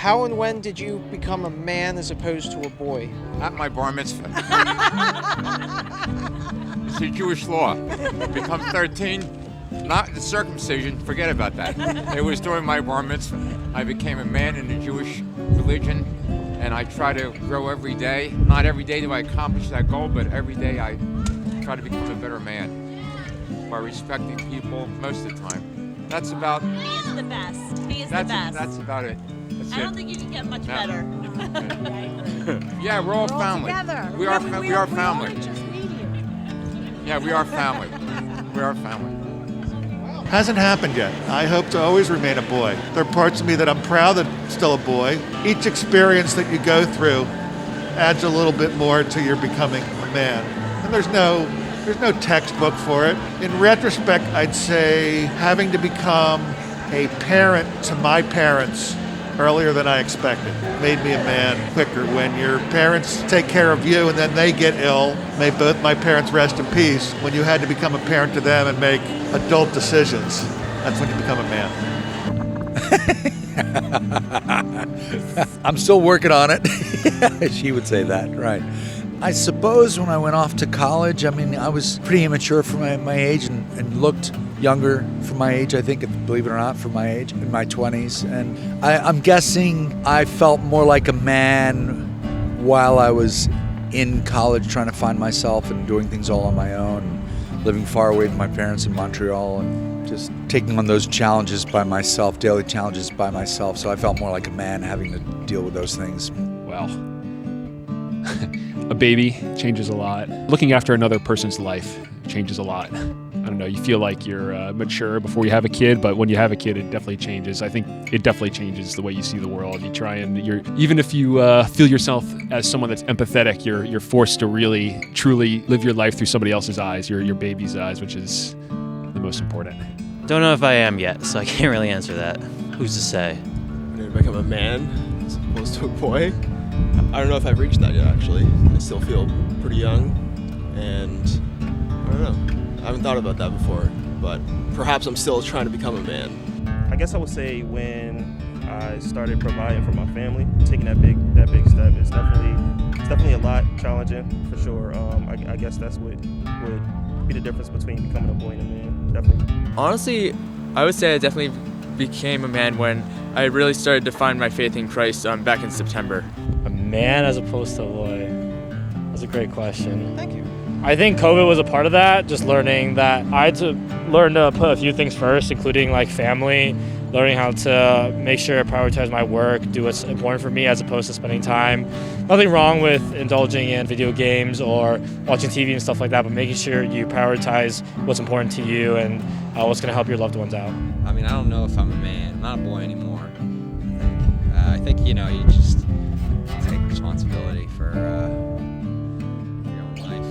How and when did you become a man as opposed to a boy? At my bar mitzvah. It's a Jewish law. Become 13, not the circumcision, forget about that. It was during my bar mitzvah. I became a man in the Jewish religion, and I try to grow every day. Not every day do I accomplish that goal, but every day I try to become a better man by respecting people most of the time. That's about... He is the best. He is the best. That's about it. That's I don't think you can get much better. Yeah, we're all family. Together. We are family. We just need you. Yeah, we are family. We are family. Hasn't happened yet. I hope to always remain a boy. There are parts of me that I'm proud that I'm still a boy. Each experience that you go through adds a little bit more to your becoming a man. And there's no textbook for it. In retrospect, I'd say having to become a parent to my parents earlier than I expected made me a man quicker. When your parents take care of you and then they get ill, may both my parents rest in peace, when you had to become a parent to them and make adult decisions, that's when you become a man. I'm still working on it. She would say that, right. I suppose when I went off to college, I mean, I was pretty immature for my age and looked younger for my age, I think, believe it or not, for my age, in my 20s. And I'm guessing I felt more like a man while I was in college trying to find myself and doing things all on my own, living far away from my parents in Montreal and just taking on those challenges by myself, daily challenges by myself. So I felt more like a man having to deal with those things. Well, a baby changes a lot. Looking after another person's life changes a lot. I don't know, you feel like you're mature before you have a kid, but when you have a kid, it definitely changes. I think it definitely changes the way you see the world. You try and even if you feel yourself as someone that's empathetic, you're forced to really, truly live your life through somebody else's eyes, your baby's eyes, which is the most important. Don't know if I am yet, so I can't really answer that. Who's to say? When I become a man as opposed to a boy, I don't know if I've reached that yet, actually. I still feel pretty young, and I don't know. I haven't thought about that before, but perhaps I'm still trying to become a man. I guess I would say when I started providing for my family, taking that big step, it's definitely a lot challenging for sure. I guess that's what would be the difference between becoming a boy and a man, definitely. Honestly, I would say I definitely became a man when I really started to find my faith in Christ back in September. A man as opposed to a boy? That's a great question. Thank you. I think COVID was a part of that, just learning that I had to learn to put a few things first, including like family, learning how to make sure I prioritize my work, do what's important for me as opposed to spending time. Nothing wrong with indulging in video games or watching TV and stuff like that, but making sure you prioritize what's important to you and what's going to help your loved ones out. I mean, I don't know if I'm a man. I'm not a boy anymore. I think you just take responsibility for your own life.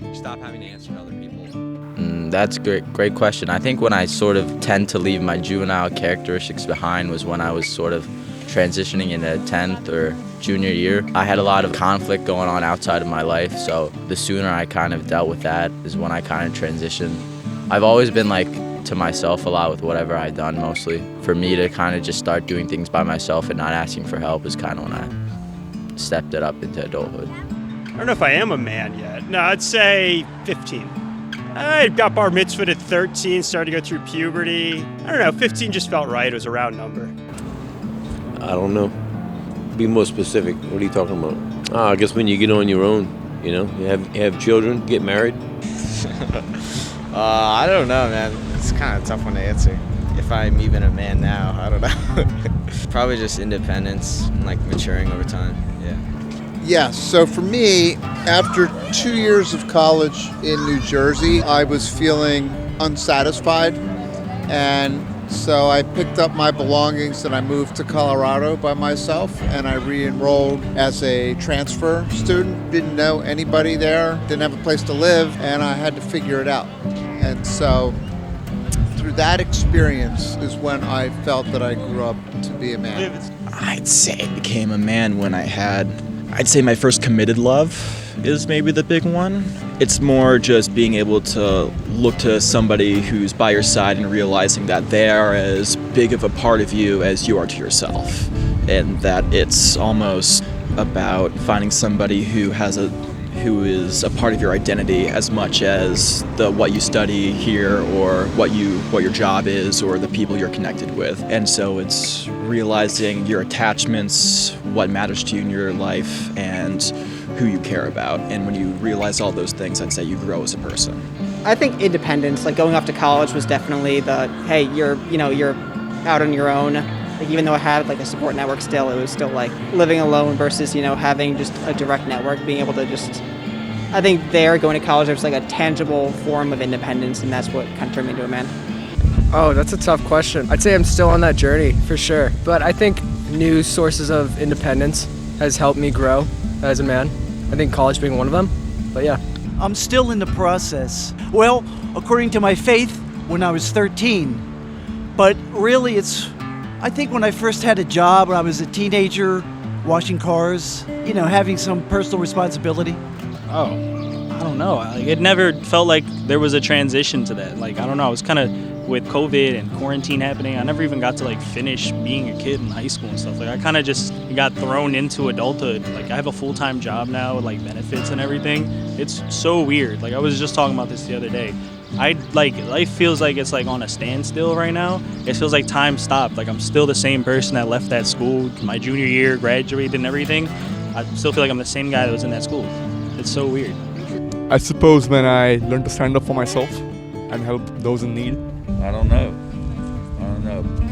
You stop having to answer to other people. That's a great question. I think when I sort of tend to leave my juvenile characteristics behind was when I was sort of transitioning into 10th or junior year. I had a lot of conflict going on outside of my life, so the sooner I kind of dealt with that is when I kind of transitioned. I've always been like to myself a lot with whatever I've done mostly. For me to kind of just start doing things by myself and not asking for help is kind of when I stepped it up into adulthood. I don't know if I am a man yet. No, I'd say 15. I got bar mitzvahed at 13, started to go through puberty. I don't know, 15 just felt right. It was a round number. I don't know. Be more specific. What are you talking about? I guess when you get on your own, you have children, get married. I don't know, man. It's kind of a tough one to answer. If I'm even a man now, I don't know. Probably just independence and like maturing over time, yeah. Yes, so for me, after 2 years of college in New Jersey, I was feeling unsatisfied. And so I picked up my belongings and I moved to Colorado by myself, and I re-enrolled as a transfer student. Didn't know anybody there, didn't have a place to live, and I had to figure it out. And so through that experience is when I felt that I grew up to be a man. I'd say I became a man when I had I'd say my first committed love is maybe the big one. It's more just being able to look to somebody who's by your side and realizing that they are as big of a part of you as you are to yourself. And that it's almost about finding somebody who is a part of your identity as much as what you study here or what your job is or the people you're connected with. And so it's realizing your attachments, what matters to you in your life, and who you care about. And when you realize all those things, I'd say you grow as a person. I think independence, like going off to college, was definitely hey, you're out on your own. Like, even though I had like a support network still, it was still like living alone versus, having just a direct network, being able to just, I think going to college, there's like a tangible form of independence, and that's what kind of turned me into a man. Oh, that's a tough question. I'd say I'm still on that journey for sure. But I think new sources of independence has helped me grow as a man. I think college being one of them, but yeah. I'm still in the process. Well, according to my faith, when I was 13. But really I think when I first had a job, when I was a teenager, washing cars, having some personal responsibility. Oh, I don't know. It never felt like there was a transition to that. Like, I don't know. It was kind of with COVID and quarantine happening. I never even got to finish being a kid in high school and stuff. Like, I kind of just got thrown into adulthood. Like, I have a full-time job now with benefits and everything. It's so weird. Like, I was just talking about this the other day. Life feels like it's on a standstill right now. It feels like time stopped. Like, I'm still the same person that left that school my junior year, graduated and everything. I still feel like I'm the same guy that was in that school. It's so weird. I suppose when I learned to stand up for myself and help those in need. I don't know.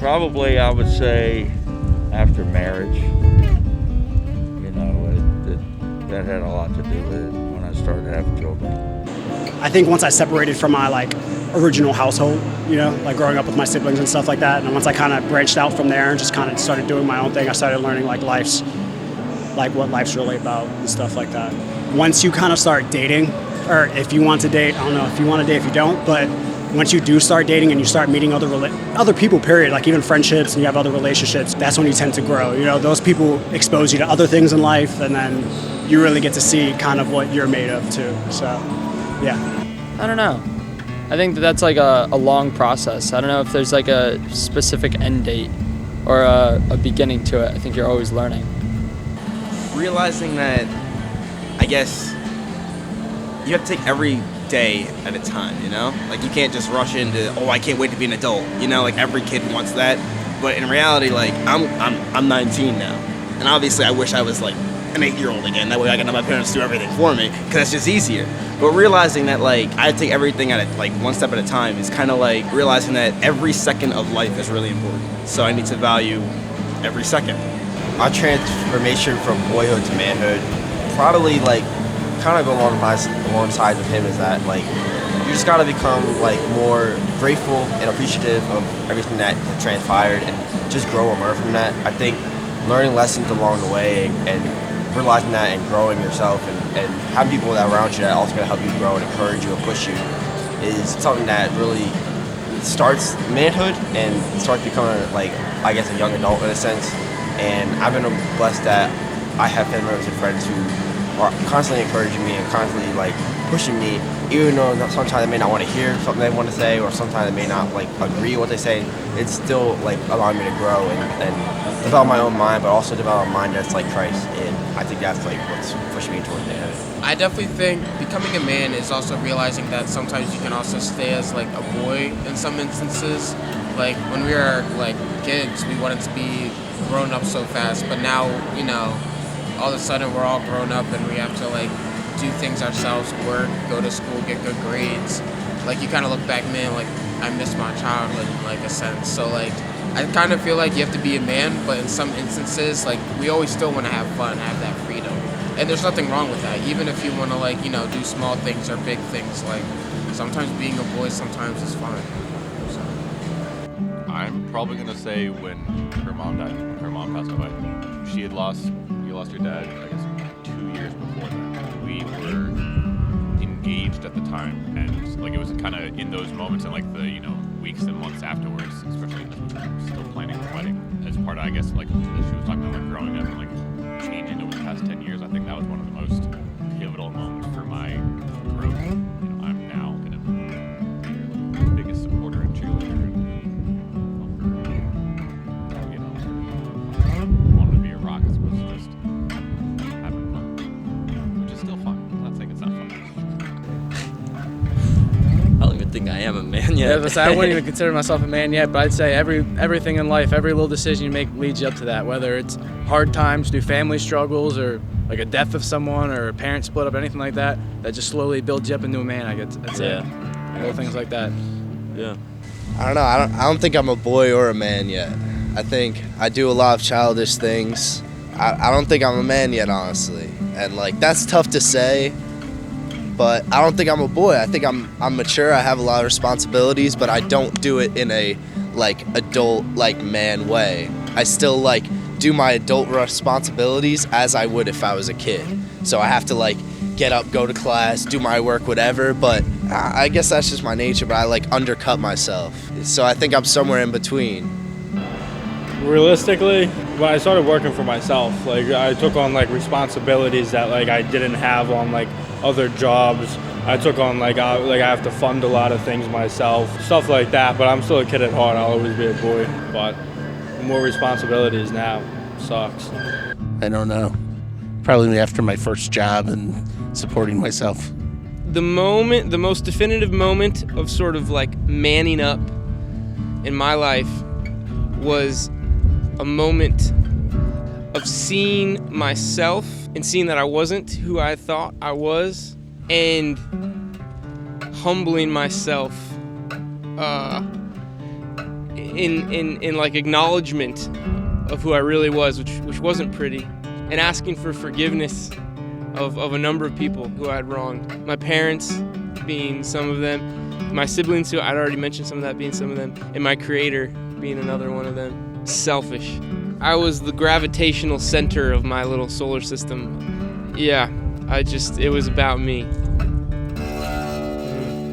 Probably I would say after marriage. That had a lot to do with it when I started having children. I think once I separated from my original household, growing up with my siblings and stuff like that, and once I kind of branched out from there and just kind of started doing my own thing, I started learning what life's really about and stuff like that. Once you kind of start dating, or if you want to date, I don't know if you want to date, if you don't, but once you do start dating and you start meeting other people, period, like even friendships, and you have other relationships, that's when you tend to grow. Those people expose you to other things in life, and then you really get to see kind of what you're made of too. So, yeah. I don't know. I think that's a long process. I don't know if there's a specific end date or a beginning to it. I think you're always learning. Realizing that, I guess, you have to take every day at a time, you can't just rush into, I can't wait to be an adult, every kid wants that, but in reality, I'm 19 now, and obviously I wish I was an 8-year-old again, that way I can have my parents do everything for me, because that's just easier. But realizing that I take everything at one step at a time is kind of realizing that every second of life is really important, so I need to value every second. Our transformation from boyhood to manhood probably kind of go alongside with him is that you just got to become more grateful and appreciative of everything that transpired and just grow and learn from that. I think learning lessons along the way and realizing that and growing yourself and having people that are around you that are also going to help you grow and encourage you and push you is something that really starts manhood and starts becoming I guess a young adult in a sense. And I've been blessed that I have family members and friends who are constantly encouraging me and constantly pushing me, even though sometimes they may not want to hear something they want to say, or sometimes they may not agree with what they say. It's still allowing me to grow and develop my own mind, but also develop a mind that's like Christ. And I think that's what's pushing me towards manhood. I definitely think becoming a man is also realizing that sometimes you can also stay as a boy in some instances. When we were kids, we wanted to be grown up so fast, but now all of a sudden we're all grown up and we have to do things ourselves, work, go to school, get good grades. You kind of look back, man, I miss my childhood in a sense. So I kind of feel you have to be a man, but in some instances we always still want to have fun, have that freedom, and there's nothing wrong with that. Even if you want to do small things or big things, sometimes being a boy sometimes is fun. So. I'm probably gonna say when her mom died, her mom passed away. You lost your dad, I guess, 2 years before that. We were engaged at the time, and it was kind of in those moments and the weeks and months afterwards, especially still planning the wedding as part of, I guess, as she was talking about growing up and changing over the past last 10 years, I think that was one of the most pivotal moments for my growth. You know, I'm now going to be the biggest supporter and cheerleader. You know, wanting to be a rock as opposed to just having fun, which is still fun. I'm not saying it's not fun. I don't even think I am a man yet. Yeah, but I wouldn't even consider myself a man yet, but I'd say everything in life, every little decision you make leads you up to that, whether it's hard times, new family struggles, or like a death of someone, or a parent split up, anything like that, that just slowly builds you up into a man, I guess. That's it. Little things like that. Yeah. I don't know. I don't think I'm a boy or a man yet. I think I do a lot of childish things. I don't think I'm a man yet, honestly. And like that's tough to say, but I don't think I'm a boy. I think I'm mature. I have a lot of responsibilities, but I don't do it in a like adult like man way. I still like do my adult responsibilities as I would if I was a kid. So I have to like get up, go to class, do my work, whatever, but I guess that's just my nature, but I like undercut myself. So I think I'm somewhere in between. Realistically, when I started working for myself, like I took on like responsibilities that like I didn't have on like other jobs. I took on like I have to fund a lot of things myself, stuff like that, but I'm still a kid at heart. I'll always be a boy, but more responsibilities now. Sucks. I don't know. Probably after my first job and supporting myself. The most definitive moment of sort of like manning up in my life was a moment of seeing myself and seeing that I wasn't who I thought I was, and humbling myself in like acknowledgement of who I really was, which wasn't pretty, and asking for forgiveness of a number of people who I had wronged. My parents being some of them, my siblings who I'd already mentioned some of that being some of them, and my creator being another one of them. Selfish. I was the gravitational center of my little solar system. Yeah, it was about me.